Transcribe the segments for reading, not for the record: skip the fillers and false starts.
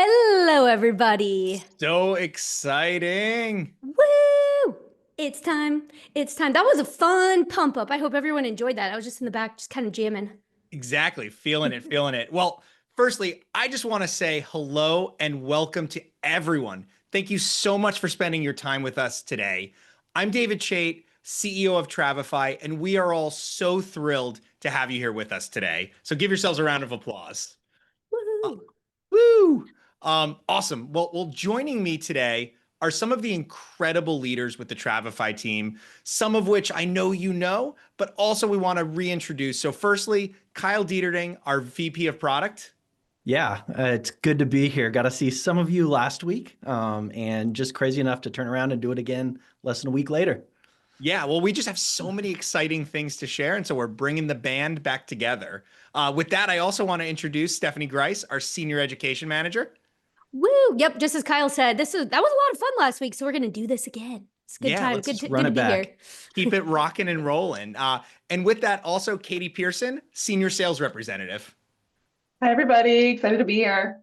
Hello, everybody. So exciting. Woo! It's time. It's time. That was a fun pump up. I hope everyone enjoyed that. I was just in the back, just kind of jamming. Exactly. Feeling it, feeling it. Well, firstly, I just want to say hello and welcome to everyone. Thank you so much for spending your time with us today. I'm David Chait, CEO of Travefy, and we are all so thrilled to have you here with us today. So give yourselves a round of applause. Uh, Woo! Woo! Awesome. Well, joining me today are some of the incredible leaders with the Travefy team, some of which I know you know, but also we want to reintroduce. So, firstly, Kyle Dieterding, our VP of Product. Yeah, it's good to be here. Got to see some of you last week, and just crazy enough to turn around and do it again less than a week later. Yeah, well, we just have so many exciting things to share, and so we're bringing the band back together. With that, I also want to introduce Stephanie Grice, our Senior Education Manager. Woo! Yep, just as Kyle said, that was a lot of fun last week, so we're gonna do this again. It's a good Yeah, time. let's Let's Good run to it be here. back. keep it rocking and rolling. And with that, also Katie Pearson, Senior Sales Representative. Hi, everybody. Excited to be here.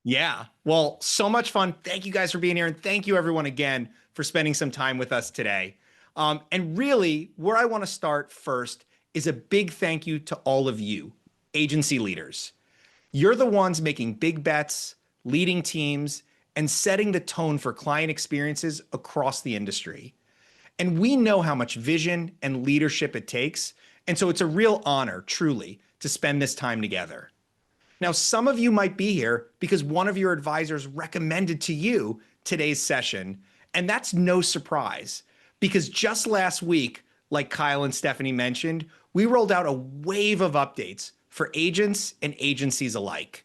Yeah. Well, so much fun. Thank you guys for being here. And thank you, everyone, again, for spending some time with us today. And really, where I want to start first is a big thank you to all of you, agency leaders. You're the ones making big bets, leading teams, and setting the tone for client experiences across the industry. And we know how much vision and leadership it takes. And so it's a real honor, truly, to spend this time together. Now, some of you might be here because one of your advisors recommended to you today's session, and that's no surprise because just last week, like Kyle and Stephanie mentioned, we rolled out a wave of updates for agents and agencies alike.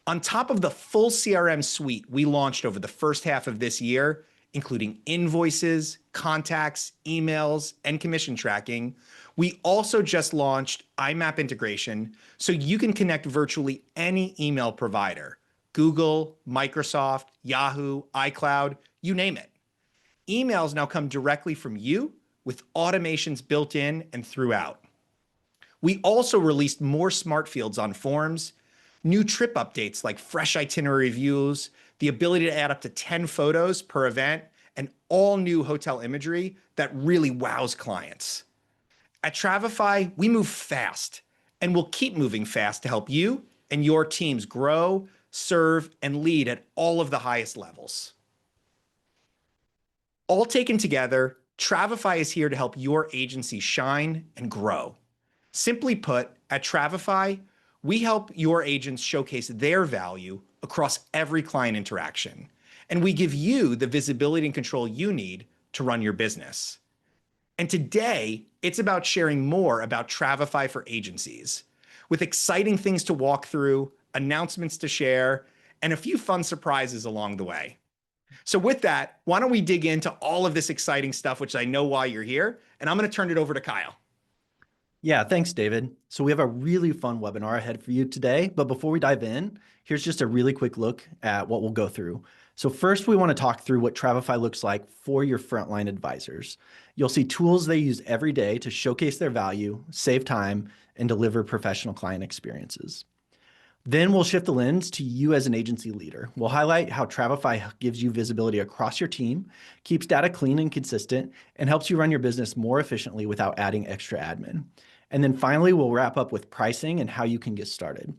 On top of the full CRM suite we launched over the first half of this year, including invoices, contacts, emails, and commission tracking, we also just launched IMAP integration so you can connect virtually any email provider, Google, Microsoft, Yahoo, iCloud, you name it. Emails now come directly from you with automations built in and throughout. We also released more smart fields on forms, new trip updates like fresh itinerary views, the ability to add up to 10 photos per event, and all new hotel imagery that really wows clients. At Travefy, we move fast and we'll keep moving fast to help you and your teams grow, serve, and lead at all of the highest levels. All taken together, Travefy is here to help your agency shine and grow. Simply put, at Travefy, we help your agents showcase their value across every client interaction, and we give you the visibility and control you need to run your business. And today, it's about sharing more about Travefy for agencies, with exciting things to walk through, announcements to share, and a few fun surprises along the way. So with that, why don't we dig into all of this exciting stuff, which I know why you're here, and I'm going to turn it over to Kyle. Yeah, thanks, David. So we have a really fun webinar ahead for you today. But before we dive in, here's just a really quick look at what we'll go through. So first, we want to talk through what Travefy looks like for your frontline advisors. You'll see tools they use every day to showcase their value, save time, and deliver professional client experiences. Then we'll shift the lens to you as an agency leader. We'll highlight how Travefy gives you visibility across your team, keeps data clean and consistent, and helps you run your business more efficiently without adding extra admin. And then finally, we'll wrap up with pricing and how you can get started.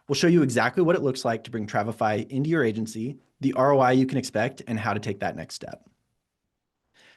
We'll show you exactly what it looks like to bring Travefy into your agency, the ROI you can expect, and how to take that next step.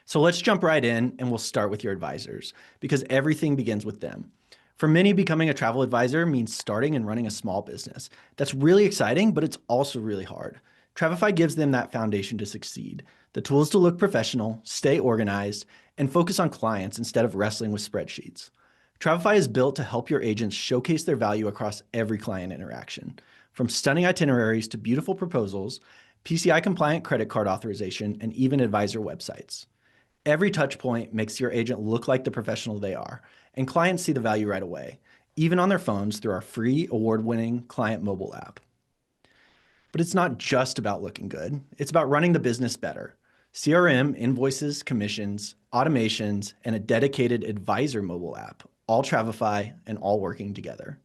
So let's jump right in and we'll start with your advisors because everything begins with them. For many, becoming a travel advisor means starting and running a small business. That's really exciting, but it's also really hard. Travefy gives them that foundation to succeed, the tools to look professional, stay organized, and focus on clients instead of wrestling with spreadsheets. Travefy is built to help your agents showcase their value across every client interaction, from stunning itineraries to beautiful proposals, PCI-compliant credit card authorization, and even advisor websites. Every touch point makes your agent look like the professional they are, and clients see the value right away, even on their phones through our free award-winning client mobile app. But it's not just about looking good. It's about running the business better. CRM, invoices, commissions, automations, and a dedicated advisor mobile app, all Travefy and all working together.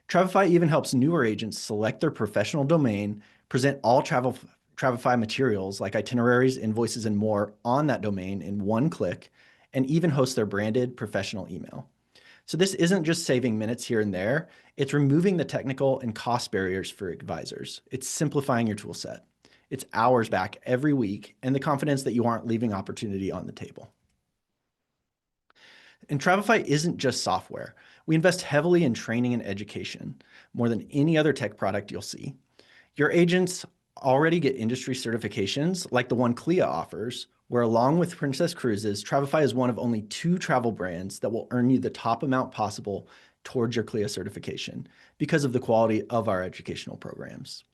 Travefy even helps newer agents select their professional domain, present all Travefy materials like itineraries, invoices, and more on that domain in one click, and even host their branded professional email. So this isn't just saving minutes here and there, it's removing the technical and cost barriers for advisors. It's simplifying your tool set. It's hours back every week and the confidence that you aren't leaving opportunity on the table. And Travefy isn't just software. We invest heavily in training and education, more than any other tech product you'll see. Your agents already get industry certifications like the one CLIA offers, where along with Princess Cruises, Travefy is one of only 2 travel brands that will earn you the top amount possible towards your CLIA certification because of the quality of our educational programs.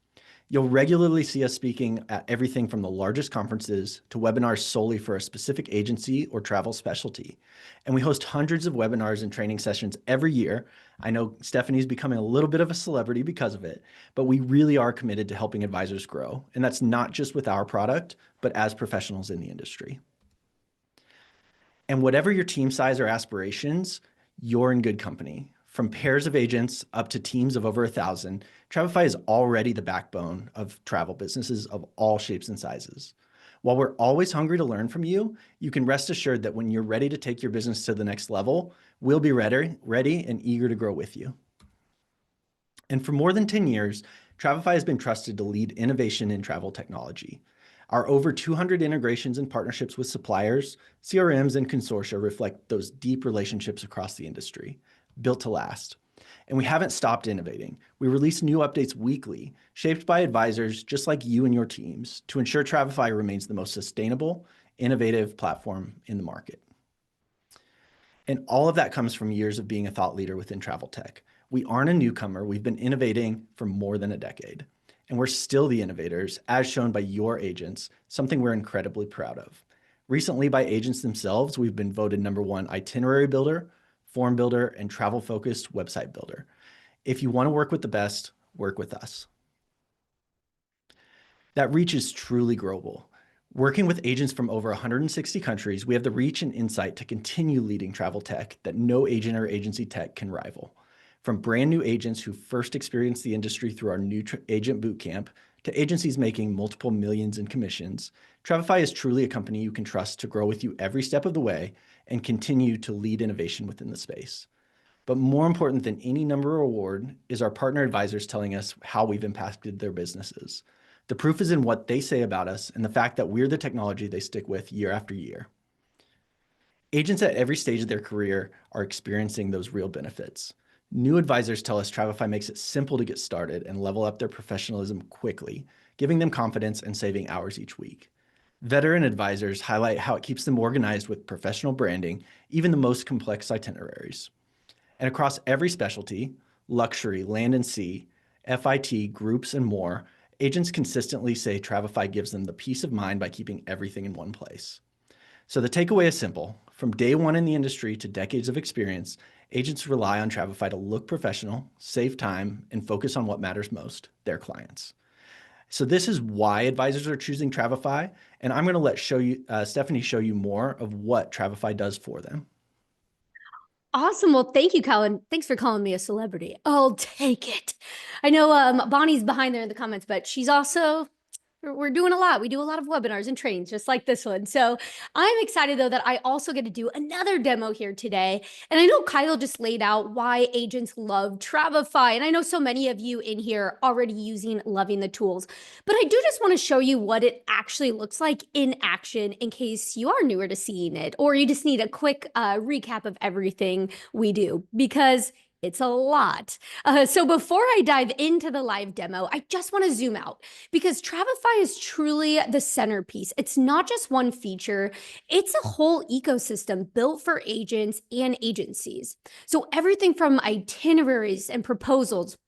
You'll regularly see us speaking at everything from the largest conferences to webinars solely for a specific agency or travel specialty. And we host hundreds of webinars and training sessions every year. I know Stephanie's becoming a little bit of a celebrity because of it, but we really are committed to helping advisors grow. And that's not just with our product, but as professionals in the industry. And whatever your team size or aspirations, you're in good company. From pairs of agents up to teams of over 1,000, Travefy is already the backbone of travel businesses of all shapes and sizes. While we're always hungry to learn from you, you can rest assured that when you're ready to take your business to the next level, we'll be ready and eager to grow with you. And for more than 10 years, Travefy has been trusted to lead innovation in travel technology. Our over 200 integrations and partnerships with suppliers, CRMs, and consortia reflect those deep relationships across the industry, built to last. And we haven't stopped innovating. We release new updates weekly, shaped by advisors just like you and your teams, to ensure Travefy remains the most sustainable, innovative platform in the market. And all of that comes from years of being a thought leader within travel tech. We aren't a newcomer. We've been innovating for more than a decade. And we're still the innovators, as shown by your agents, something we're incredibly proud of. Recently, by agents themselves, we've been voted #1 itinerary builder, form builder, and travel-focused website builder. If you want to work with the best, work with us. That reach is truly global. Working with agents from over 160 countries, we have the reach and insight to continue leading travel tech that no agent or agency tech can rival. From brand new agents who first experienced the industry through our new agent bootcamp to agencies making multiple millions in commissions, Travefy is truly a company you can trust to grow with you every step of the way and continue to lead innovation within the space. But more important than any number or award is our partner advisors telling us how we've impacted their businesses. The proof is in what they say about us and the fact that we're the technology they stick with year after year. Agents at every stage of their career are experiencing those real benefits. New advisors tell us Travefy makes it simple to get started and level up their professionalism quickly, giving them confidence and saving hours each week. Veteran advisors highlight how it keeps them organized with professional branding, even the most complex itineraries. And across every specialty, luxury, land and sea, FIT, groups, and more, agents consistently say Travefy gives them the peace of mind by keeping everything in one place. So the takeaway is simple. From day one in the industry to decades of experience, agents rely on Travefy to look professional, save time, and focus on what matters most, their clients. So this is why advisors are choosing Travefy, and I'm going to let Stephanie show you more of what Travefy does for them. Awesome. Well, thank you, Colin. Thanks for calling me a celebrity. I'll take it. I know Bonnie's behind there in the comments, but she's also, we're doing a lot. We do a lot of webinars and trainings just like this one. So I'm excited though that I also get to do another demo here today. And I know Kyle just laid out why agents love Travefy. And I know so many of you in here already loving the tools, but I do just want to show you what it actually looks like in action in case you are newer to seeing it, or you just need a quick recap of everything we do, because it's a lot. So before I dive into the live demo, I just want to zoom out because Travefy is truly the centerpiece. It's not just one feature, it's a whole ecosystem built for agents and agencies. So everything from itineraries and proposals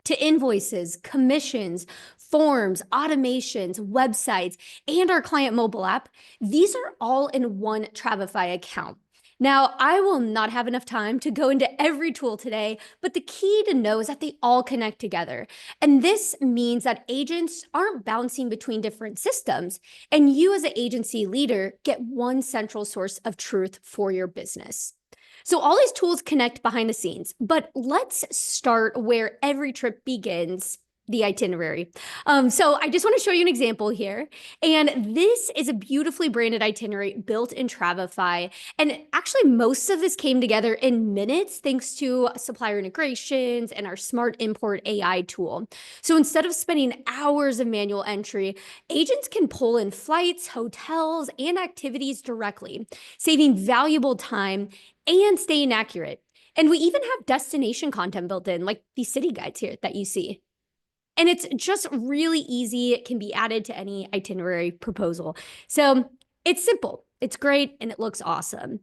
to invoices, commissions, forms, automations, websites, and our client mobile app, these are all in one Travefy account. Now, I will not have enough time to go into every tool today, but the key to know is that they all connect together. And this means that agents aren't bouncing between different systems, and you as an agency leader get one central source of truth for your business. So all these tools connect behind the scenes, but let's start where every trip begins, the itinerary. So I just want to show you an example here. And this is a beautifully branded itinerary built in Travefy. And actually, most of this came together in minutes thanks to supplier integrations and our smart import AI tool. So instead of spending hours of manual entry, agents can pull in flights, hotels, and activities directly, saving valuable time and staying accurate. And we even have destination content built in, like these city guides here that you see. And it's just really easy. It can be added to any itinerary proposal. So it's simple, it's great, and it looks awesome. And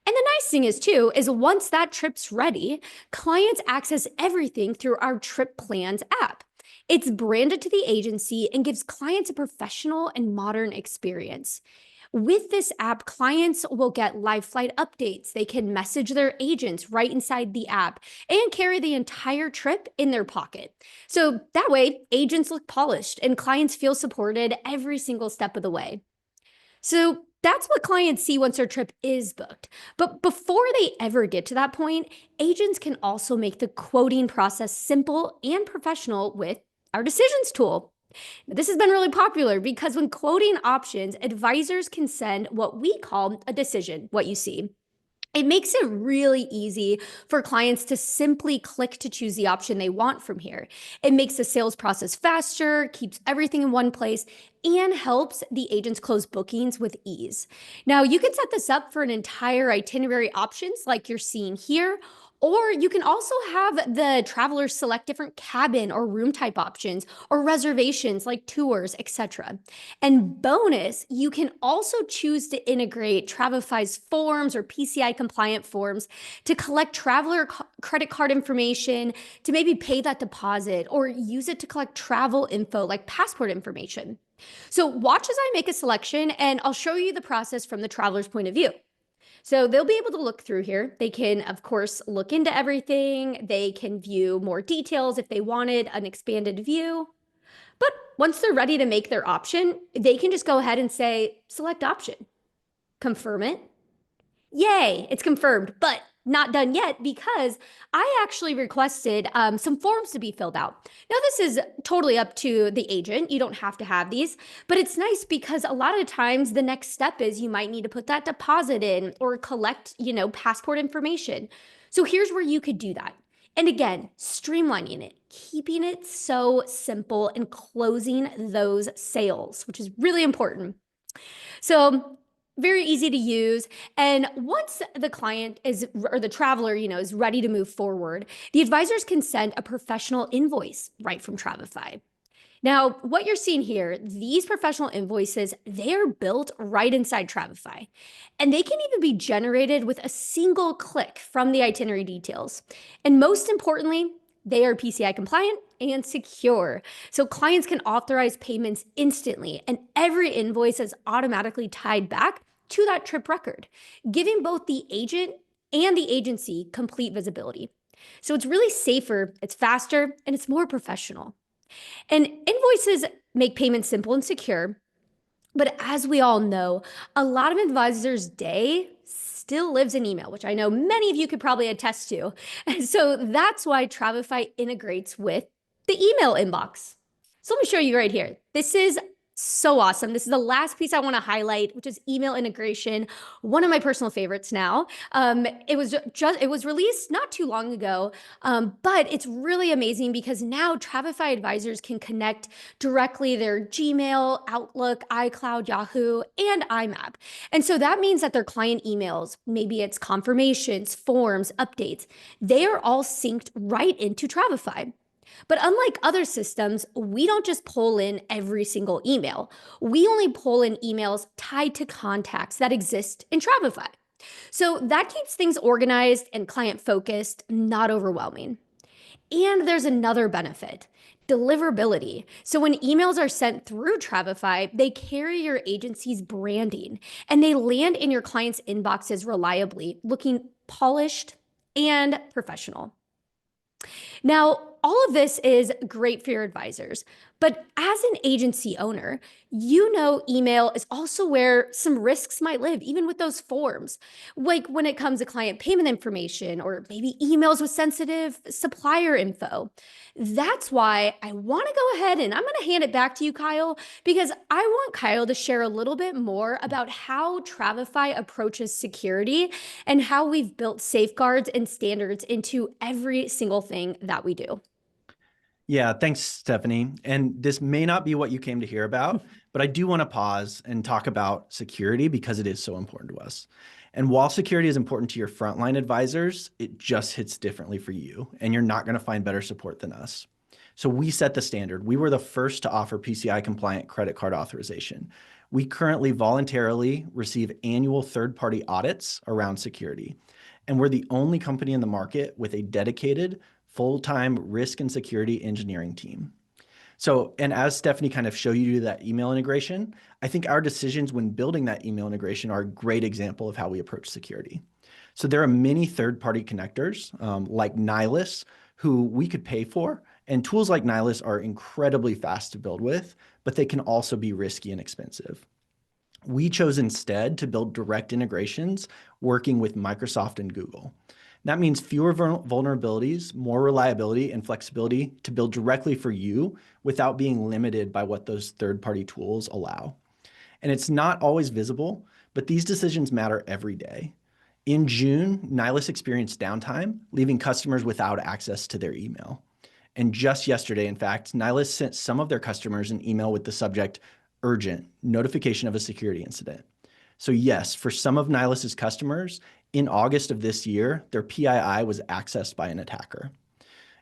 the nice thing is too, is once that trip's ready, clients access everything through our Trip Plans app. It's branded to the agency and gives clients a professional and modern experience. With this app, clients will get live flight updates. They can message their agents right inside the app and carry the entire trip in their pocket. So that way, agents look polished and clients feel supported every single step of the way. So that's what clients see once their trip is booked. But before they ever get to that point, agents can also make the quoting process simple and professional with our decisions tool. This has been really popular because when quoting options, advisors can send what we call a decision, what you see. It makes it really easy for clients to simply click to choose the option they want from here. It makes the sales process faster, keeps everything in one place, and helps the agents close bookings with ease. Now, you can set this up for an entire itinerary options like you're seeing here, or you can also have the travelers select different cabin or room type options or reservations like tours, etc. And bonus, you can also choose to integrate Travefy's forms or PCI compliant forms to collect traveler credit card information, to maybe pay that deposit, or use it to collect travel info like passport information. So watch as I make a selection and I'll show you the process from the traveler's point of view. So they'll be able to look through here. They can, of course, look into everything. They can view more details if they wanted an expanded view. But once they're ready to make their option, they can just go ahead and say, select option, confirm it. Yay, it's confirmed, but not done yet because I actually requested some forms to be filled out. Now, this is totally up to the agent. You don't have to have these, but it's nice because a lot of times the next step is you might need to put that deposit in or collect, passport information. So here's where you could do that. And again, streamlining it, keeping it so simple and closing those sales, which is really important. So very easy to use. And once the client is, or the traveler, is ready to move forward, the advisors can send a professional invoice right from Travefy. Now, what you're seeing here, these professional invoices, they're built right inside Travefy, and they can even be generated with a single click from the itinerary details. And most importantly, they are PCI compliant and secure. So clients can authorize payments instantly, and every invoice is automatically tied back to that trip record, giving both the agent and the agency complete visibility. So it's really safer, it's faster, and it's more professional. And invoices make payments simple and secure. But as we all know, a lot of advisors' day still lives in email, which I know many of you could probably attest to. And so that's why Travefy integrates with the email inbox. So let me show you right here. This is so awesome. This is the last piece I want to highlight, which is email integration. One of my personal favorites now. It was released not too long ago, but it's really amazing because now Travefy advisors can connect directly their Gmail, Outlook, iCloud, Yahoo, and IMAP. And so that means that their client emails, maybe it's confirmations, forms, updates, they are all synced right into Travefy. But unlike other systems, we don't just pull in every single email. We only pull in emails tied to contacts that exist in Travefy. So that keeps things organized and client focused, not overwhelming. And there's another benefit, deliverability. So when emails are sent through Travefy, they carry your agency's branding and they land in your client's inboxes reliably, looking polished and professional. Now, all of this is great for your advisors, but as an agency owner, you know email is also where some risks might live, even with those forms. Like when it comes to client payment information or maybe emails with sensitive supplier info. That's why I want to go ahead and I'm going to hand it back to you, Kyle, because I want Kyle to share a little bit more about how Travefy approaches security and how we've built safeguards and standards into every single thing that we do. Yeah, thanks, Stephanie. And this may not be what you came to hear about, but I do want to pause and talk about security because it is so important to us. And while security is important to your frontline advisors, it just hits differently for you, and you're not going to find better support than us. So we set the standard. We were the first to offer PCI compliant credit card authorization. We currently voluntarily receive annual third-party audits around security. And we're the only company in the market with a dedicated full-time risk and security engineering team. So, and as Stephanie kind of showed you that email integration, I think our decisions when building that email integration are a great example of how we approach security. So there are many third-party connectors like Nihilus who we could pay for, and tools like Nihilus are incredibly fast to build with, but they can also be risky and expensive. We chose instead to build direct integrations working with Microsoft and Google. That means fewer vulnerabilities, more reliability and flexibility to build directly for you without being limited by what those third-party tools allow. And it's not always visible, but these decisions matter every day. In June, Nihilus experienced downtime, leaving customers without access to their email. And just yesterday, in fact, Nihilus sent some of their customers an email with the subject, urgent, notification of a security incident. So yes, for some of Nihilus's customers, in August of this year, their PII was accessed by an attacker.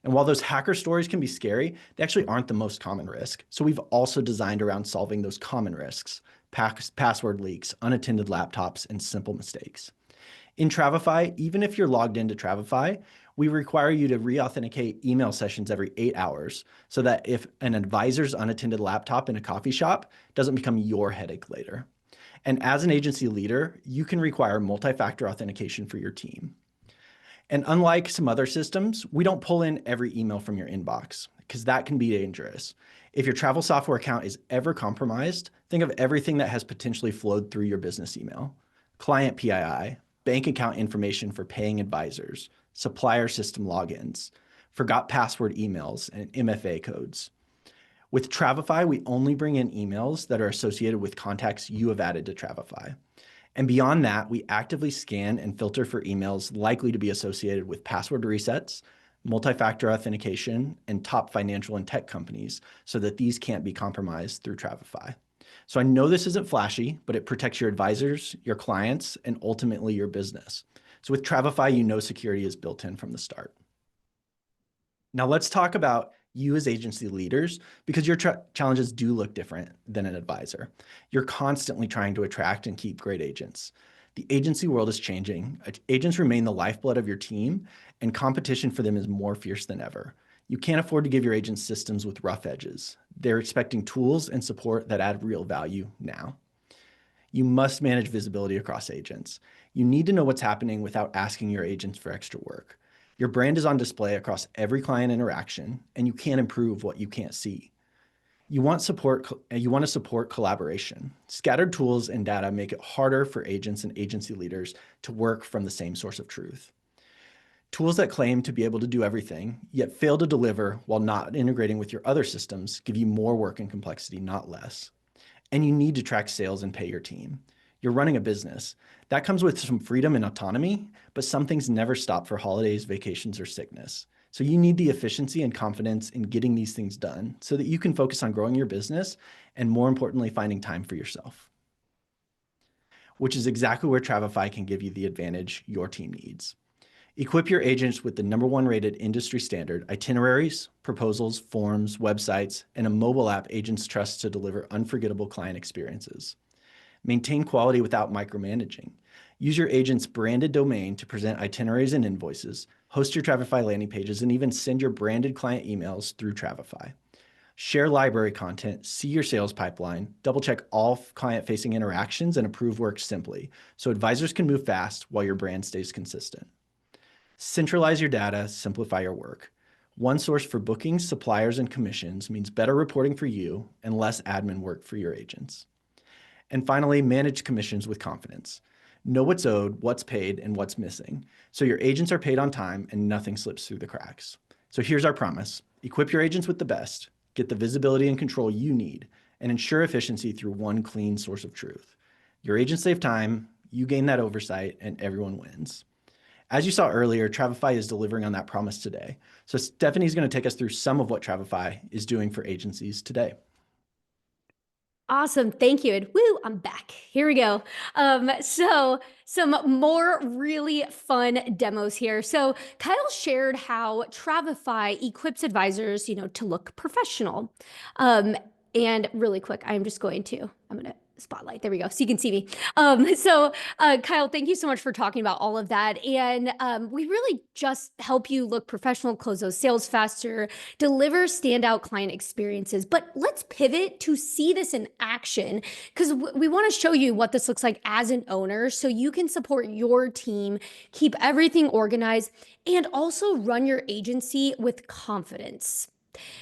And while those hacker stories can be scary, they actually aren't the most common risk. So we've also designed around solving those common risks, password leaks, unattended laptops, and simple mistakes. In Travefy, even if you're logged into Travefy, we require you to re-authenticate email sessions every 8 hours so that if an advisor's unattended laptop in a coffee shop doesn't become your headache later. And as an agency leader, you can require multi-factor authentication for your team. And unlike some other systems, we don't pull in every email from your inbox because that can be dangerous. If your travel software account is ever compromised, think of everything that has potentially flowed through your business email. Client PII, bank account information for paying advisors, supplier system logins, forgot password emails, and MFA codes. With Travefy, we only bring in emails that are associated with contacts you have added to Travefy. And beyond that, we actively scan and filter for emails likely to be associated with password resets, multi-factor authentication, and top financial and tech companies so that these can't be compromised through Travefy. So I know this isn't flashy, but it protects your advisors, your clients, and ultimately your business. So with Travefy, you know security is built in from the start. Now let's talk about you as agency leaders, because your challenges do look different than an advisor. You're constantly trying to attract and keep great agents. The agency world is changing. Agents remain the lifeblood of your team, and competition for them is more fierce than ever. You can't afford to give your agents systems with rough edges. They're expecting tools and support that add real value now. You must manage visibility across agents. You need to know what's happening without asking your agents for extra work. Your brand is on display across every client interaction, and you can't improve what you can't see. You want to support collaboration. Scattered tools and data make it harder for agents and agency leaders to work from the same source of truth. Tools that claim to be able to do everything, yet fail to deliver while not integrating with your other systems give you more work and complexity, not less. And you need to track sales and pay your team. You're running a business. That comes with some freedom and autonomy, but some things never stop for holidays, vacations, or sickness. So you need the efficiency and confidence in getting these things done so that you can focus on growing your business and, more importantly, finding time for yourself, which is exactly where Travefy can give you the advantage your team needs. Equip your agents with the #1 rated industry standard itineraries, proposals, forms, websites, and a mobile app agents trust to deliver unforgettable client experiences. Maintain quality without micromanaging. Use your agent's branded domain to present itineraries and invoices, host your Travefy landing pages, and even send your branded client emails through Travefy. Share library content, see your sales pipeline, double-check all client-facing interactions, and approve work simply so advisors can move fast while your brand stays consistent. Centralize your data, simplify your work. One source for bookings, suppliers, and commissions means better reporting for you and less admin work for your agents. And finally, manage commissions with confidence. Know what's owed, what's paid, and what's missing, so your agents are paid on time and nothing slips through the cracks. So here's our promise. Equip your agents with the best, get the visibility and control you need, and ensure efficiency through one clean source of truth. Your agents save time, you gain that oversight, and everyone wins. As you saw earlier, Travefy is delivering on that promise today. So Stephanie's going to take us through some of what Travefy is doing for agencies today. Awesome. Thank you. And woo, I'm back. Here we go. So some more really fun demos here. So Kyle shared how Travefy equips advisors, to look professional. And really quick, I'm going to spotlight. There we go. So you can see me. Kyle, thank you so much for talking about all of that. And we really just help you look professional, close those sales faster, deliver standout client experiences. But let's pivot to see this in action, because we want to show you what this looks like as an owner so you can support your team, keep everything organized, and also run your agency with confidence.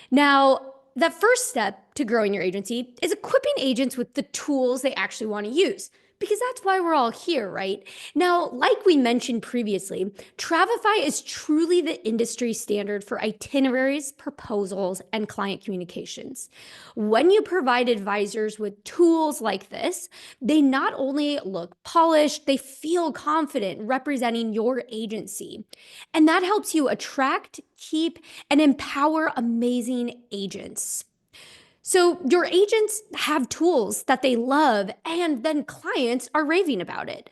Now, that first step to growing your agency is equipping agents with the tools they actually want to use, because that's why we're all here, right? Now, like we mentioned previously, Travefy is truly the industry standard for itineraries, proposals, and client communications. When you provide advisors with tools like this, they not only look polished, they feel confident representing your agency. And that helps you attract, keep, and empower amazing agents. So your agents have tools that they love, and then clients are raving about it.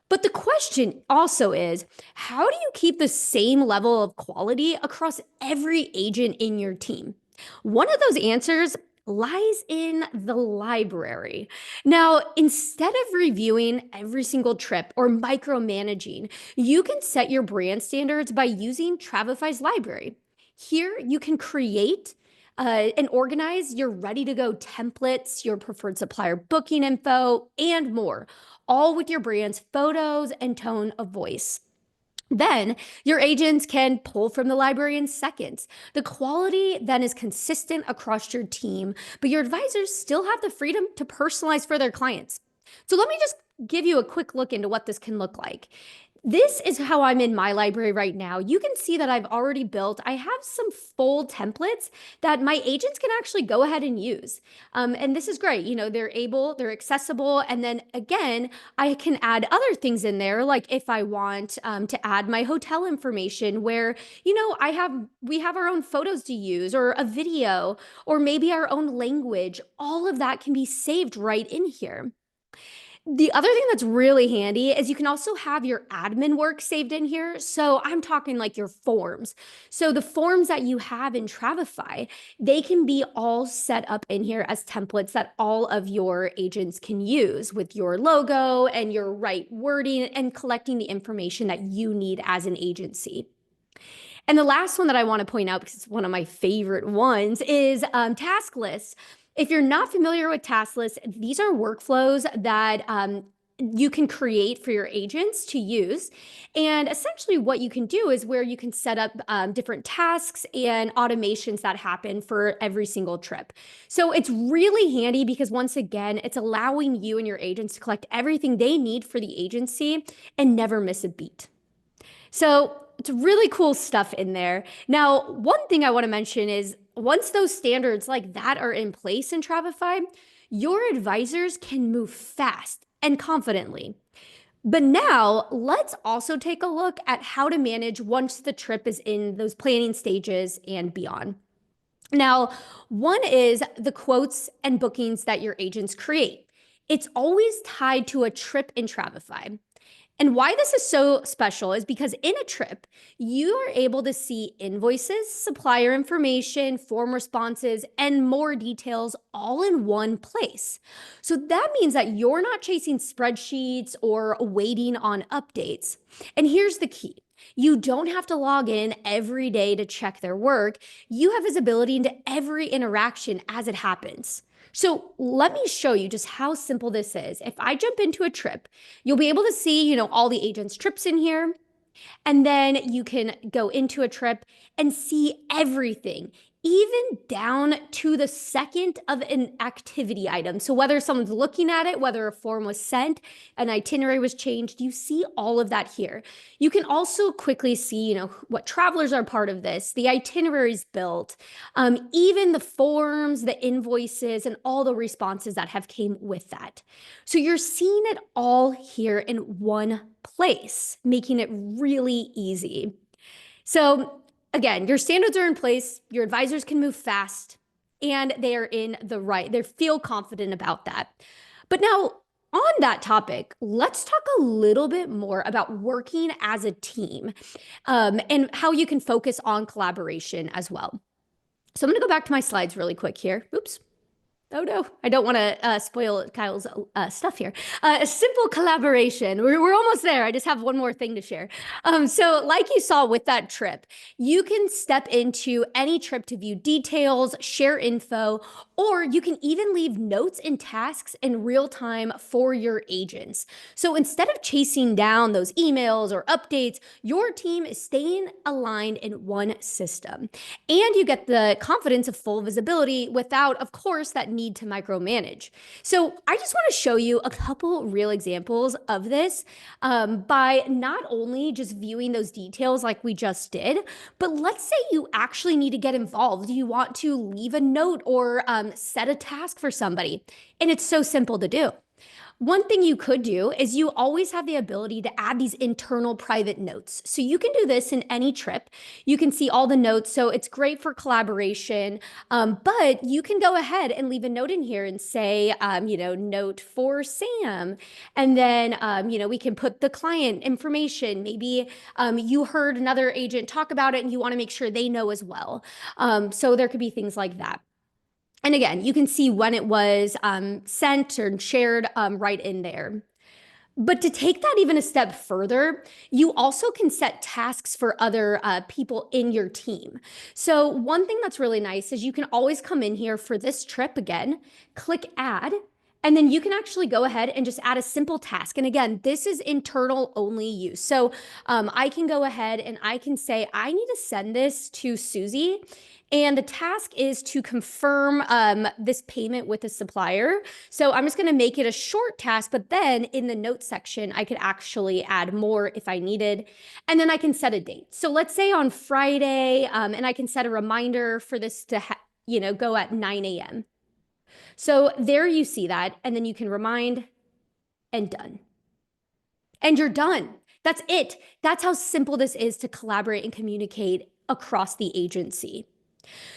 But the question also is, how do you keep the same level of quality across every agent in your team? One of those answers lies in the library. Now, instead of reviewing every single trip or micromanaging, you can set your brand standards by using Travefy's library. Here, you can create and organize your ready-to-go templates, your preferred supplier booking info, and more, all with your brand's photos and tone of voice. Then your agents can pull from the library in seconds. The quality then is consistent across your team, but your advisors still have the freedom to personalize for their clients. So let me just give you a quick look into what this can look like. This is how I'm in my library right now. You can see that I've already built, I have some full templates that my agents can actually go ahead and use. And this is great. They're accessible. And then again, I can add other things in there. Like if I want to add my hotel information where, we have our own photos to use, or a video, or maybe our own language. All of that can be saved right in here. The other thing that's really handy is you can also have your admin work saved in here. So I'm talking like your forms. So the forms that you have in Travefy, they can be all set up in here as templates that all of your agents can use with your logo and your right wording and collecting the information that you need as an agency. And the last one that I want to point out, because it's one of my favorite ones, is task lists. If you're not familiar with task lists, these are workflows that you can create for your agents to use. And essentially what you can do is where you can set up different tasks and automations that happen for every single trip. So it's really handy because once again, it's allowing you and your agents to collect everything they need for the agency and never miss a beat. So it's really cool stuff in there. Now, one thing I want to mention is once those standards like that are in place in Travefy, your advisors can move fast and confidently. But now let's also take a look at how to manage once the trip is in those planning stages and beyond. Now, one is the quotes and bookings that your agents create. It's always tied to a trip in Travefy. And why this is so special is because in a trip, you are able to see invoices, supplier information, form responses, and more details all in one place. So that means that you're not chasing spreadsheets or waiting on updates. And here's the key. You don't have to log in every day to check their work. You have visibility into every interaction as it happens. So let me show you just how simple this is. If I jump into a trip, you'll be able to see, all the agents' trips in here. And then you can go into a trip and see everything, even down to the second of an activity item. So whether someone's looking at it, whether a form was sent, an itinerary was changed, you see all of that here. You can also quickly see, what travelers are part of this, the itineraries built, even the forms, the invoices, and all the responses that have came with that. So you're seeing it all here in one place, making it really easy. So again, your standards are in place, your advisors can move fast, and they are they feel confident about that. But now, on that topic, let's talk a little bit more about working as a team, and how you can focus on collaboration as well. So I'm going to go back to my slides really quick here. Oops. Oh no, I don't want to spoil Kyle's stuff here. A simple collaboration. We're almost there. I just have one more thing to share. So like you saw with that trip, you can step into any trip to view details, share info, or you can even leave notes and tasks in real time for your agents. So instead of chasing down those emails or updates, your team is staying aligned in one system. And you get the confidence of full visibility without, of course, that need to micromanage. So I just want to show you a couple real examples of this, by not only just viewing those details like we just did, but let's say you actually need to get involved. You want to leave a note or set a task for somebody, and it's so simple to do. One thing you could do is you always have the ability to add these internal private notes. So you can do this in any trip. You can see all the notes. So it's great for collaboration, but you can go ahead and leave a note in here and say, note for Sam. And then, we can put the client information. Maybe you heard another agent talk about it and you want to make sure they know as well. So there could be things like that. And again, you can see when it was sent or shared right in there. But to take that even a step further, you also can set tasks for other people in your team. So one thing that's really nice is you can always come in here for this trip again, click add, and then you can actually go ahead and just add a simple task. And again, this is internal only use. So I can go ahead and I can say, I need to send this to Susie. And the task is to confirm this payment with a supplier. So I'm just going to make it a short task, but then in the notes section, I could actually add more if I needed. And then I can set a date. So let's say on Friday, and I can set a reminder for this to go at 9 a.m. So there you see that, and then you can remind and done. And you're done. That's it. That's how simple this is to collaborate and communicate across the agency.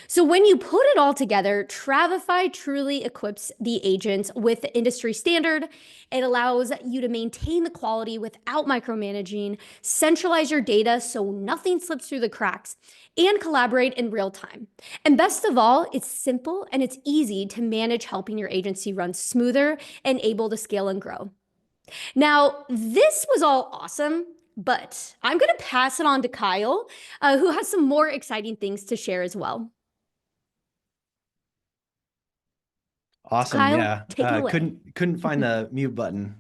So when you put it all together, Travefy truly equips the agents with the industry standard. It allows you to maintain the quality without micromanaging, centralize your data so nothing slips through the cracks, and collaborate in real time. And best of all, it's simple and it's easy to manage, helping your agency run smoother and able to scale and grow. Now, this was all awesome, but I'm going to pass it on to Kyle, who has some more exciting things to share as well. Awesome. Kyle, Yeah. take it away. Couldn't find the mute button.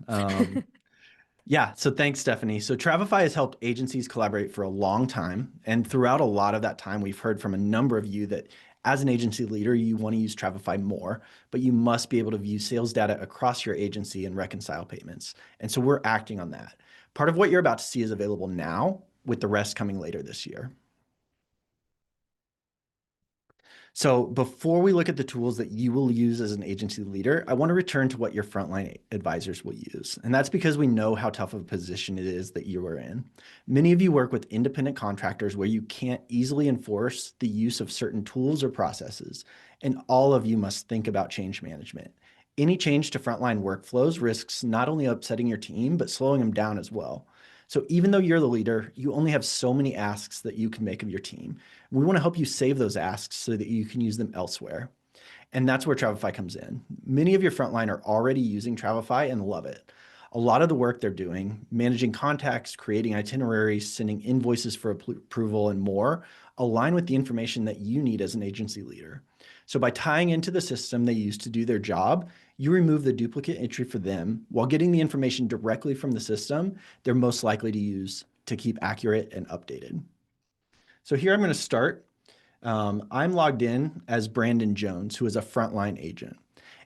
Yeah. So thanks, Stephanie. So Travefy has helped agencies collaborate for a long time. And throughout a lot of that time, we've heard from a number of you that as an agency leader, you want to use Travefy more, but you must be able to view sales data across your agency and reconcile payments. And so we're acting on that. Part of what you're about to see is available now, with the rest coming later this year. So before we look at the tools that you will use as an agency leader, I want to return to what your frontline advisors will use. And that's because we know how tough of a position it is that you are in. Many of you work with independent contractors where you can't easily enforce the use of certain tools or processes. And all of you must think about change management. Any change to frontline workflows risks not only upsetting your team, but slowing them down as well. So even though you're the leader, you only have so many asks that you can make of your team. We want to help you save those asks so that you can use them elsewhere. And that's where Travefy comes in. Many of your frontline are already using Travefy and love it. A lot of the work they're doing, managing contacts, creating itineraries, sending invoices for approval, and more, align with the information that you need as an agency leader. So by tying into the system they use to do their job, you remove the duplicate entry for them while getting the information directly from the system they're most likely to use to keep accurate and updated. So here I'm going to start. I'm logged in as Brandon Jones, who is a frontline agent.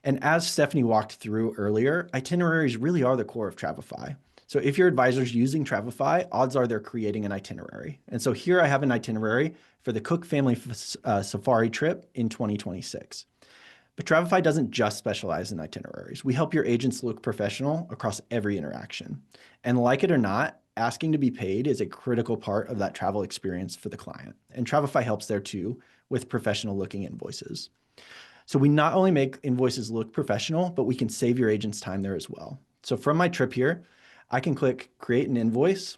And as Stephanie walked through earlier, itineraries really are the core of Travefy. So if your advisor's using Travefy, odds are they're creating an itinerary. And so here I have an itinerary for the Cook family safari trip in 2026. But Travefy doesn't just specialize in itineraries. We help your agents look professional across every interaction. And like it or not, asking to be paid is a critical part of that travel experience for the client. And Travefy helps there too with professional looking invoices. So we not only make invoices look professional, but we can save your agent's time there as well. So from my trip here, I can click create an invoice.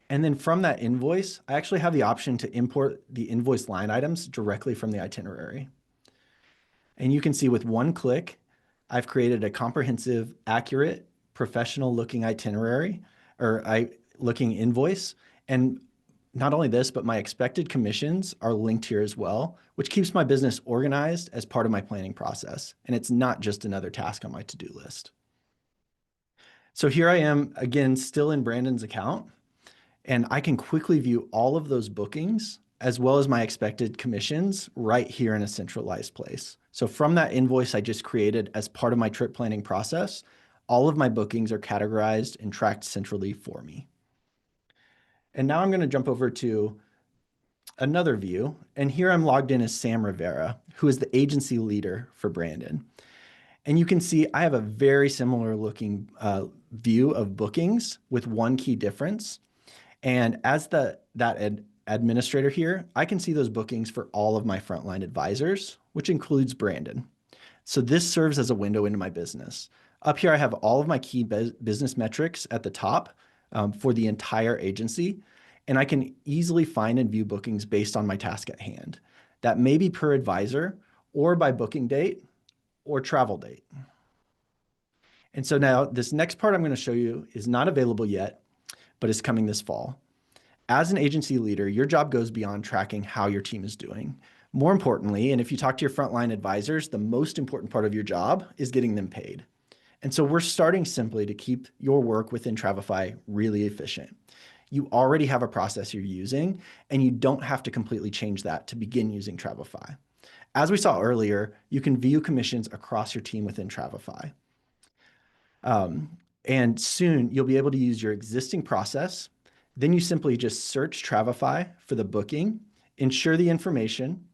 And then from that invoice, I actually have the option to import the invoice line items directly from the itinerary. And you can see with one click, I've created a comprehensive, accurate, professional looking itinerary or looking invoice. And not only this, but my expected commissions are linked here as well, which keeps my business organized as part of my planning process. And it's not just another task on my to-do list. So here I am again, still in Brandon's account, and I can quickly view all of those bookings as well as my expected commissions right here in a centralized place. So from that invoice I just created as part of my trip planning process, all of my bookings are categorized and tracked centrally for me. And now I'm going to jump over to another view. And here I'm logged in as Sam Rivera, who is the agency leader for Brandon. And you can see I have a very similar looking view of bookings with one key difference. And as that administrator here, I can see those bookings for all of my frontline advisors, which includes Brandon. So this serves as a window into my business. Up here, I have all of my key business metrics at the top for the entire agency, and I can easily find and view bookings based on my task at hand. That may be per advisor or by booking date or travel date. And so now this next part I'm going to show you is not available yet, but is coming this fall. As an agency leader, your job goes beyond tracking how your team is doing. More importantly, and if you talk to your frontline advisors, the most important part of your job is getting them paid. And so we're starting simply to keep your work within Travefy really efficient. You already have a process you're using, and you don't have to completely change that to begin using Travefy. As we saw earlier, you can view commissions across your team within Travefy. And soon you'll be able to use your existing process. Then you simply just search Travefy for the booking, ensure the information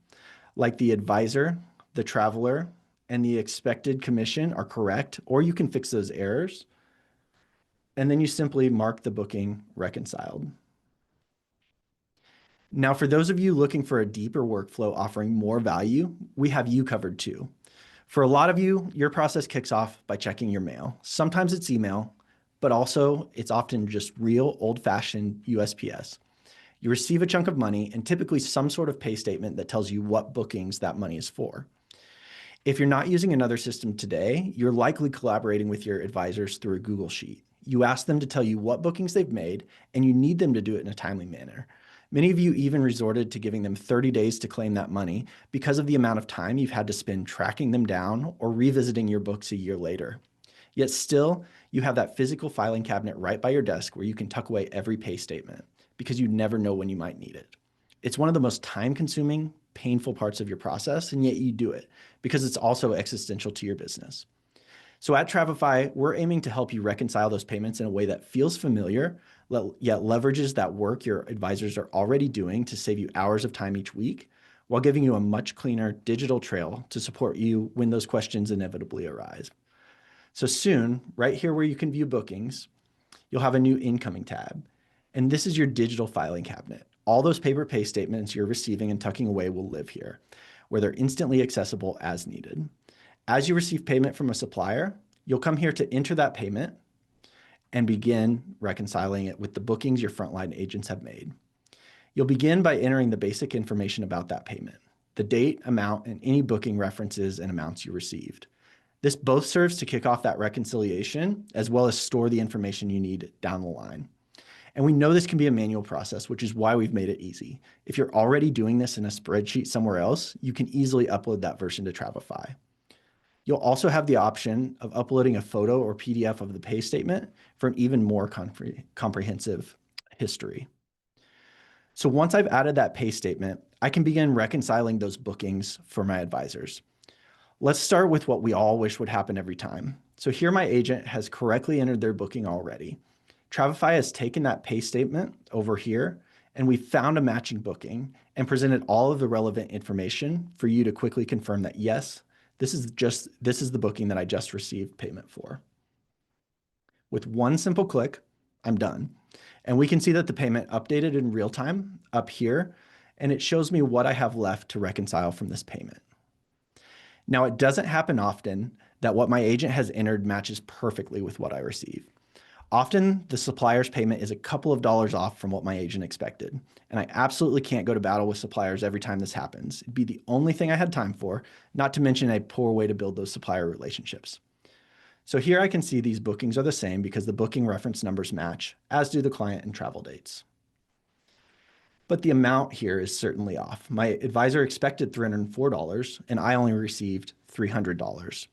like the advisor, the traveler, and the expected commission are correct, or you can fix those errors. And then you simply mark the booking reconciled. Now, for those of you looking for a deeper workflow offering more value, we have you covered too. For a lot of you, your process kicks off by checking your mail. Sometimes it's email, but also it's often just real old-fashioned USPS. You receive a chunk of money and typically some sort of pay statement that tells you what bookings that money is for. If you're not using another system today, you're likely collaborating with your advisors through a Google Sheet. You ask them to tell you what bookings they've made, and you need them to do it in a timely manner. Many of you even resorted to giving them 30 days to claim that money because of the amount of time you've had to spend tracking them down or revisiting your books a year later. Yet still, you have that physical filing cabinet right by your desk where you can tuck away every pay statement because you never know when you might need it. It's one of the most time-consuming, painful parts of your process, and yet you do it because it's also existential to your business. So at Travefy, we're aiming to help you reconcile those payments in a way that feels familiar, yet leverages that work your advisors are already doing to save you hours of time each week, while giving you a much cleaner digital trail to support you when those questions inevitably arise. So soon, right here where you can view bookings, you'll have a new incoming tab. And this is your digital filing cabinet. All those paper pay statements you're receiving and tucking away will live here, where they're instantly accessible as needed. As you receive payment from a supplier, you'll come here to enter that payment and begin reconciling it with the bookings your frontline agents have made. You'll begin by entering the basic information about that payment, the date, amount, and any booking references and amounts you received. This both serves to kick off that reconciliation as well as store the information you need down the line. And we know this can be a manual process, which is why we've made it easy. If you're already doing this in a spreadsheet somewhere else, you can easily upload that version to Travefy. You'll also have the option of uploading a photo or PDF of the pay statement for an even more comprehensive history. So once I've added that pay statement, I can begin reconciling those bookings for my advisors. Let's start with what we all wish would happen every time. So here my agent has correctly entered their booking already. Travefy has taken that pay statement over here, and we found a matching booking and presented all of the relevant information for you to quickly confirm that, yes, this is the booking that I just received payment for. With one simple click, I'm done. And we can see that the payment updated in real time up here, and it shows me what I have left to reconcile from this payment. Now, it doesn't happen often that what my agent has entered matches perfectly with what I receive. Often, the supplier's payment is a couple of dollars off from what my agent expected, and I absolutely can't go to battle with suppliers every time this happens. It'd be the only thing I had time for, not to mention a poor way to build those supplier relationships. So here I can see these bookings are the same because the booking reference numbers match, as do the client and travel dates. But the amount here is certainly off. My advisor expected $304 and I only received $300.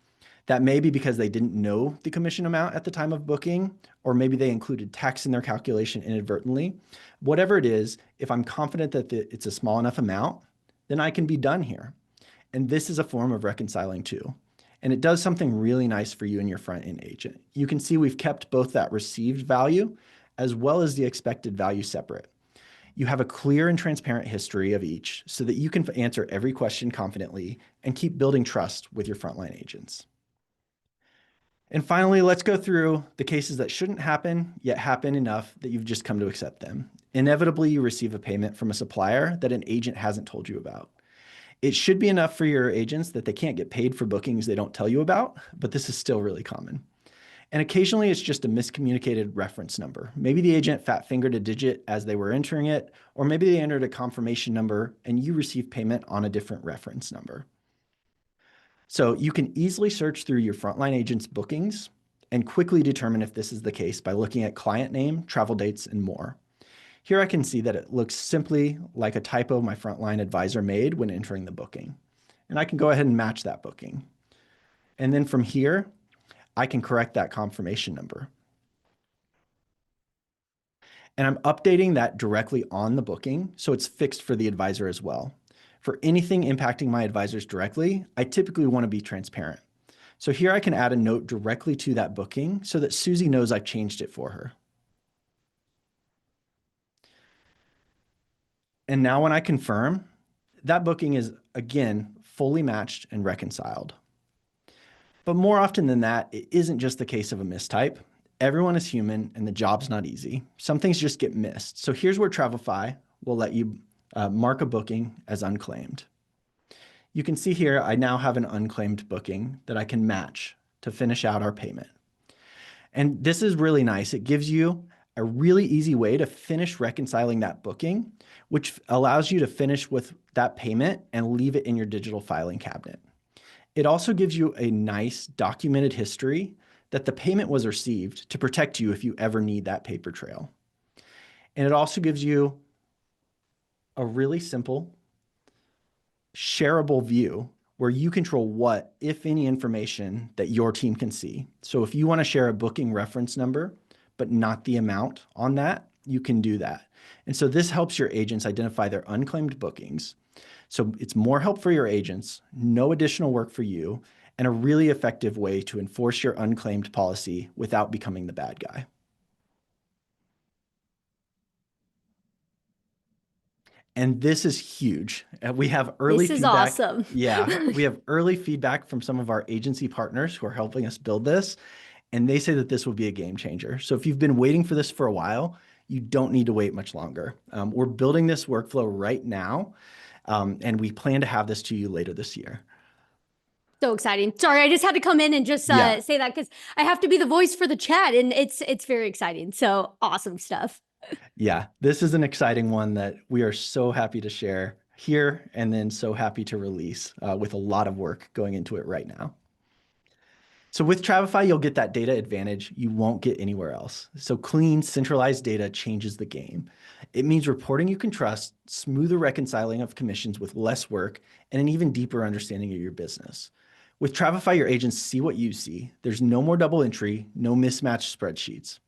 That may be because they didn't know the commission amount at the time of booking, or maybe they included tax in their calculation inadvertently. Whatever it is, if I'm confident that it's a small enough amount, then I can be done here. And this is a form of reconciling too. And it does something really nice for you and your front-end agent. You can see we've kept both that received value as well as the expected value separate. You have a clear and transparent history of each so that you can answer every question confidently and keep building trust with your frontline agents. And finally, let's go through the cases that shouldn't happen, yet happen enough that you've just come to accept them. Inevitably, you receive a payment from a supplier that an agent hasn't told you about. It should be enough for your agents that they can't get paid for bookings they don't tell you about, but this is still really common. And occasionally it's just a miscommunicated reference number. Maybe the agent fat-fingered a digit as they were entering it, or maybe they entered a confirmation number and you received payment on a different reference number. So you can easily search through your frontline agent's bookings and quickly determine if this is the case by looking at client name, travel dates, and more. Here I can see that it looks simply like a typo my frontline advisor made when entering the booking. And I can go ahead and match that booking. And then from here, I can correct that confirmation number. And I'm updating that directly on the booking, so it's fixed for the advisor as well. For anything impacting my advisors directly, I typically want to be transparent. So here I can add a note directly to that booking so that Susie knows I've changed it for her. And now when I confirm, that booking is, again, fully matched and reconciled. But more often than that, it isn't just the case of a mistype. Everyone is human and the job's not easy. Some things just get missed. So here's where Travefy will let you mark a booking as unclaimed. You can see here, I now have an unclaimed booking that I can match to finish out our payment. And this is really nice. It gives you a really easy way to finish reconciling that booking, which allows you to finish with that payment and leave it in your digital filing cabinet. It also gives you a nice documented history that the payment was received to protect you if you ever need that paper trail. And it also gives you a really simple, shareable view where you control what, if any, information that your team can see. So if you want to share a booking reference number, but not the amount on that, you can do that. And so this helps your agents identify their unclaimed bookings. So it's more help for your agents, no additional work for you, and a really effective way to enforce your unclaimed policy without becoming the bad guy. And this is huge. We have early This is feedback. awesome. Yeah, we have early feedback from some of our agency partners who are helping us build this, and they say that this will be a game changer. So if you've been waiting for this for a while, you don't need to wait much longer. We're building this workflow right now, and we plan to have this to you later this year. So exciting. Sorry, I just had to come in and just say that because I have to be the voice for the chat, and it's very exciting. So awesome stuff. Yeah, this is an exciting one that we are so happy to share here and then so happy to release with a lot of work going into it right now. So with Travefy, you'll get that data advantage you won't get anywhere else. So clean, centralized data changes the game. It means reporting you can trust, smoother reconciling of commissions with less work, and an even deeper understanding of your business. With Travefy, your agents see what you see. There's no more double entry, no mismatched spreadsheets.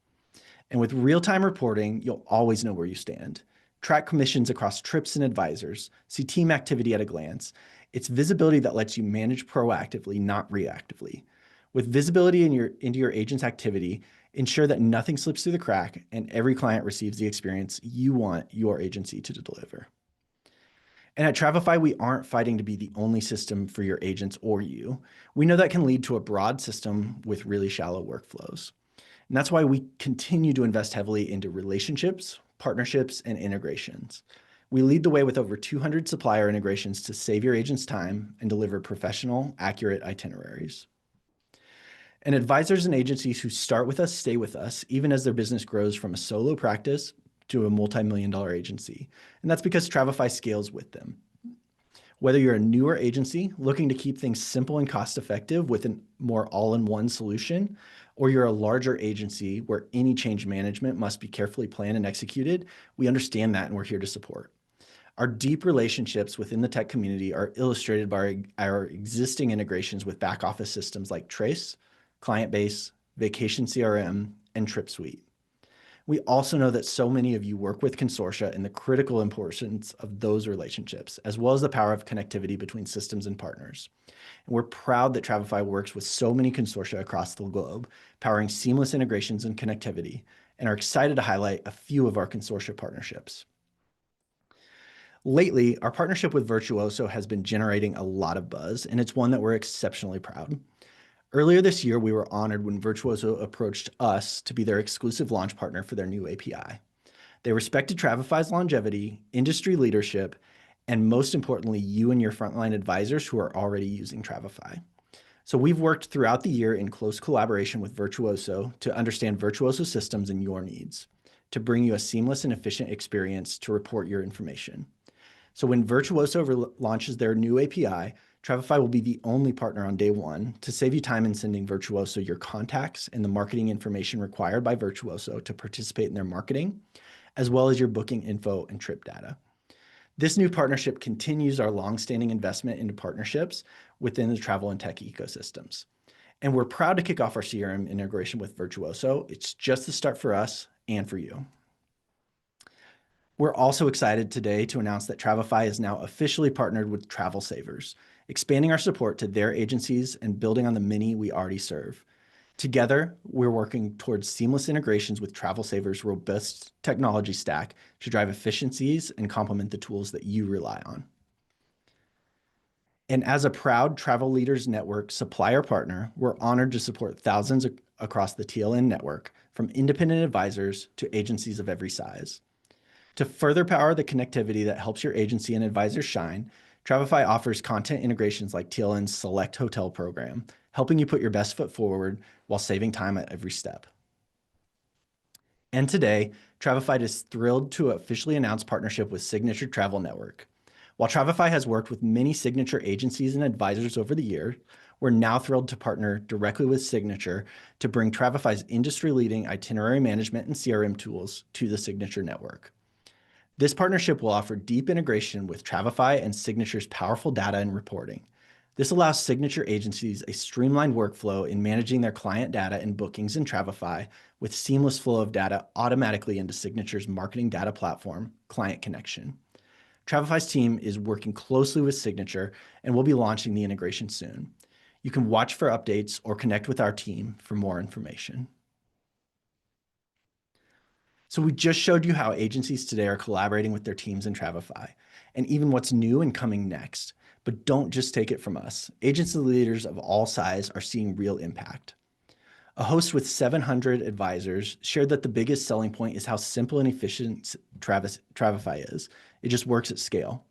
And with real-time reporting, you'll always know where you stand. Track commissions across trips and advisors, see team activity at a glance. It's visibility that lets you manage proactively, not reactively. With visibility into your agent's activity, ensure that nothing slips through the crack and every client receives the experience you want your agency to deliver. And at Travefy, we aren't fighting to be the only system for your agents or you. We know that can lead to a broad system with really shallow workflows. And that's why we continue to invest heavily into relationships, partnerships, and integrations. We lead the way with over 200 supplier integrations to save your agents time and deliver professional, accurate itineraries. And advisors and agencies who start with us stay with us, even as their business grows from a solo practice to a multi-million-dollar agency. And that's because Travefy scales with them. Whether you're a newer agency looking to keep things simple and cost-effective with a more all-in-one solution, or you're a larger agency where any change management must be carefully planned and executed, we understand that and we're here to support. Our deep relationships within the tech community are illustrated by our existing integrations with back office systems like Trace, Clientbase, Vacation CRM, and TripSuite. We also know that so many of you work with consortia and the critical importance of those relationships, as well as the power of connectivity between systems and partners. And we're proud that Travefy works with so many consortia across the globe, powering seamless integrations and connectivity, and are excited to highlight a few of our consortia partnerships. Lately, our partnership with Virtuoso has been generating a lot of buzz, and it's one that we're exceptionally proud. Earlier this year, we were honored when Virtuoso approached us to be their exclusive launch partner for their new API. They respected Travefy's longevity, industry leadership, and most importantly, you and your frontline advisors who are already using Travefy. So we've worked throughout the year in close collaboration with Virtuoso to understand Virtuoso systems and your needs, to bring you a seamless and efficient experience to report your information. So when Virtuoso launches their new API, Travefy will be the only partner on day one to save you time in sending Virtuoso your contacts and the marketing information required by Virtuoso to participate in their marketing, as well as your booking info and trip data. This new partnership continues our longstanding investment into partnerships within the travel and tech ecosystems. And we're proud to kick off our CRM integration with Virtuoso. It's just the start for us and for you. We're also excited today to announce that Travefy is now officially partnered with Travel Savers, expanding our support to their agencies and building on the many we already serve. Together, we're working towards seamless integrations with Travel Savers' robust technology stack to drive efficiencies and complement the tools that you rely on. And as a proud Travel Leaders Network supplier partner, we're honored to support thousands across the TLN network, from independent advisors to agencies of every size. To further power the connectivity that helps your agency and advisors shine, Travefy offers content integrations like TLN's Select Hotel program, helping you put your best foot forward while saving time at every step. And today, Travefy is thrilled to officially announce partnership with Signature Travel Network. While Travefy has worked with many Signature agencies and advisors over the years, we're now thrilled to partner directly with Signature to bring Travefy's industry-leading itinerary management and CRM tools to the Signature network. This partnership will offer deep integration with Travefy and Signature's powerful data and reporting. This allows Signature agencies a streamlined workflow in managing their client data and bookings in Travefy with seamless flow of data automatically into Signature's marketing data platform, Client Connection. Travefy's team is working closely with Signature and will be launching the integration soon. You can watch for updates or connect with our team for more information. So we just showed you how agencies today are collaborating with their teams in Travefy, and even what's new and coming next. But don't just take it from us. Agency leaders of all size are seeing real impact. A host with 700 advisors shared that the biggest selling point is how simple and efficient Travefy is. It just works at scale.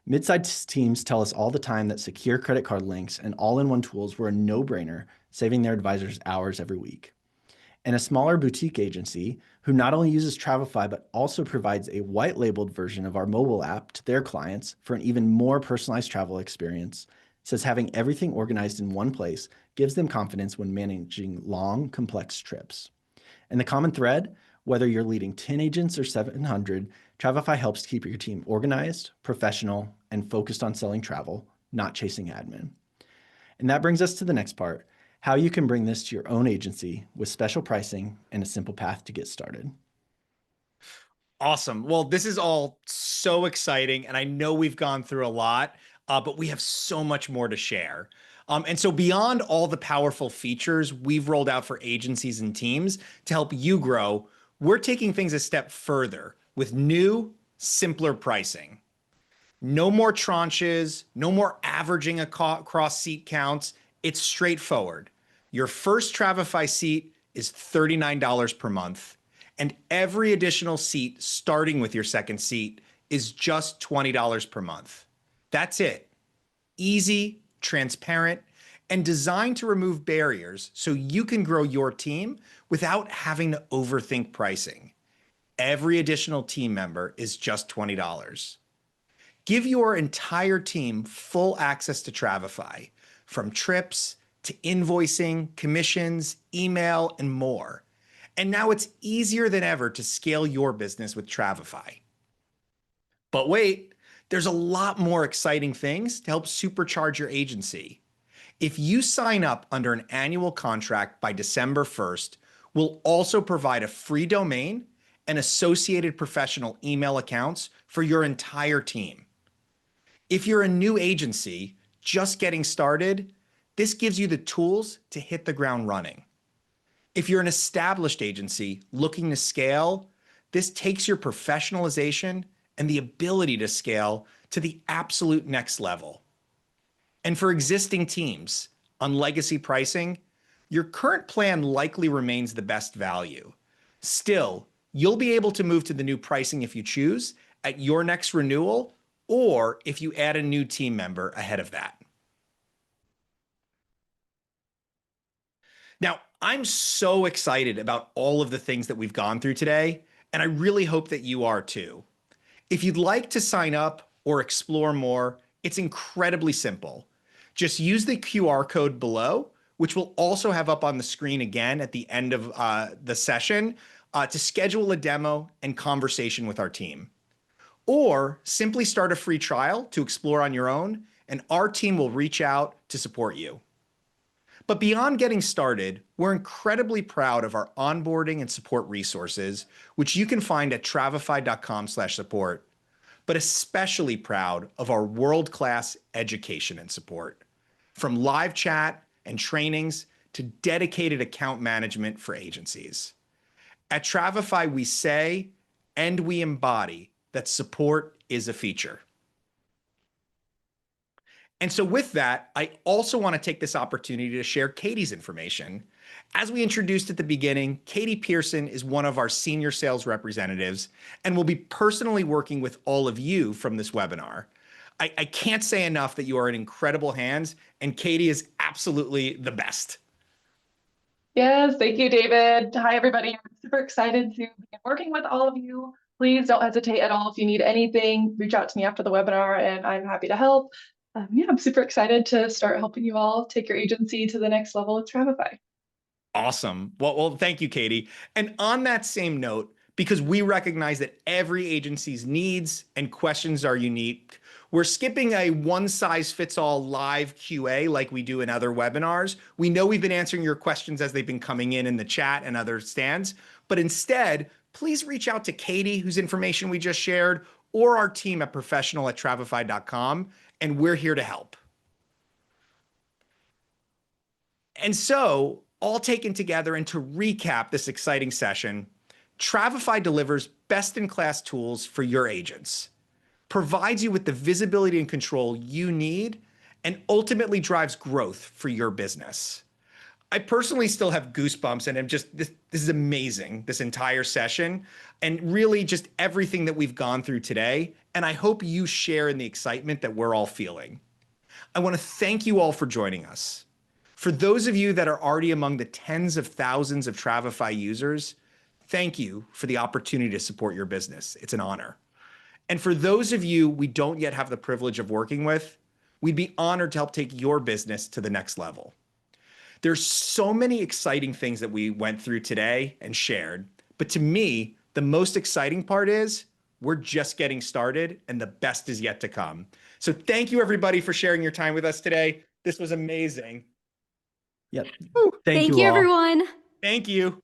Mid-sized teams tell us all the time that secure credit card links and all-in-one tools were a no-brainer, saving their advisors hours every week. And a smaller boutique agency who not only uses Travefy, but also provides a white labeled version of our mobile app to their clients for an even more personalized travel experience, says having everything organized in one place gives them confidence when managing long, complex trips. And the common thread, whether you're leading 10 agents or 700, Travefy helps keep your team organized, professional, and focused on selling travel, not chasing admin. And that brings us to the next part, how you can bring this to your own agency with special pricing and a simple path to get started. Awesome. Well, this is all so exciting, and I know we've gone through a lot, but we have so much more to share. And so, beyond all the powerful features we've rolled out for agencies and teams to help you grow, we're taking things a step further with new, simpler pricing. No more tranches, no more averaging across seat counts. It's straightforward. Your first Travefy seat is $39 per month, and every additional seat starting with your second seat is just $20 per month. That's it. Easy, transparent, and designed to remove barriers so you can grow your team without having to overthink pricing. Every additional team member is just $20. Give your entire team full access to Travefy, from trips to invoicing, commissions, email, and more. And now it's easier than ever to scale your business with Travefy. But wait, there's a lot more exciting things to help supercharge your agency. If you sign up under an annual contract by December 1st, we'll also provide a free domain and associated professional email accounts for your entire team. If you're a new agency just getting started, this gives you the tools to hit the ground running. If you're an established agency looking to scale, this takes your professionalization and the ability to scale to the absolute next level. And for existing teams on legacy pricing, your current plan likely remains the best value. Still, you'll be able to move to the new pricing if you choose at your next renewal, or if you add a new team member ahead of that. Now, I'm so excited about all of the things that we've gone through today, and I really hope that you are too. If you'd like to sign up or explore more, it's incredibly simple. Just use the QR code below, which we'll also have up on the screen again at the end of the session, to schedule a demo and conversation with our team. Or simply start a free trial to explore on your own, and our team will reach out to support you. But beyond getting started, we're incredibly proud of our onboarding and support resources, which you can find at travefy.com/support, but especially proud of our world-class education and support. From live chat and trainings to dedicated account management for agencies. At Travefy, we say, and we embody, that support is a feature. And so with that, I also want to take this opportunity to share Katie's information. As we introduced at the beginning, Katie Pearson is one of our senior sales representatives and will be personally working with all of you from this webinar. I can't say enough that you are in incredible hands, and Katie is absolutely the best. Yes, thank you, David. Hi, everybody. I'm super excited to be working with all of you. Please don't hesitate at all. If you need anything, reach out to me after the webinar and I'm happy to help. Yeah, I'm super excited to start helping you all take your agency to the next level with Travefy. Awesome. Well, thank you, Katie. And on that same note, because we recognize that every agency's needs and questions are unique, we're skipping a one-size-fits-all live QA like we do in other webinars. We know we've been answering your questions as they've been coming in the chat and other stands, but instead, please reach out to Katie, whose information we just shared, or our team at professional@travefy.com, and we're here to help. And so, all taken together, and to recap this exciting session, Travefy delivers best-in-class tools for your agents, provides you with the visibility and control you need, and ultimately drives growth for your business. I personally still have goosebumps, and I'm just, this is amazing, this entire session, and really just everything that we've gone through today. And I hope you share in the excitement that we're all feeling. I want to thank you all for joining us. For those of you that are already among the tens of thousands of Travefy users, thank you for the opportunity to support your business. It's an honor. And for those of you we don't yet have the privilege of working with, we'd be honored to help take your business to the next level. There's so many exciting things that we went through today and shared, but to me, the most exciting part is we're just getting started and the best is yet to come. So thank you everybody for sharing your time with us today. This was amazing. Yep. Woo. Thank Thank you you, all. everyone. Thank you.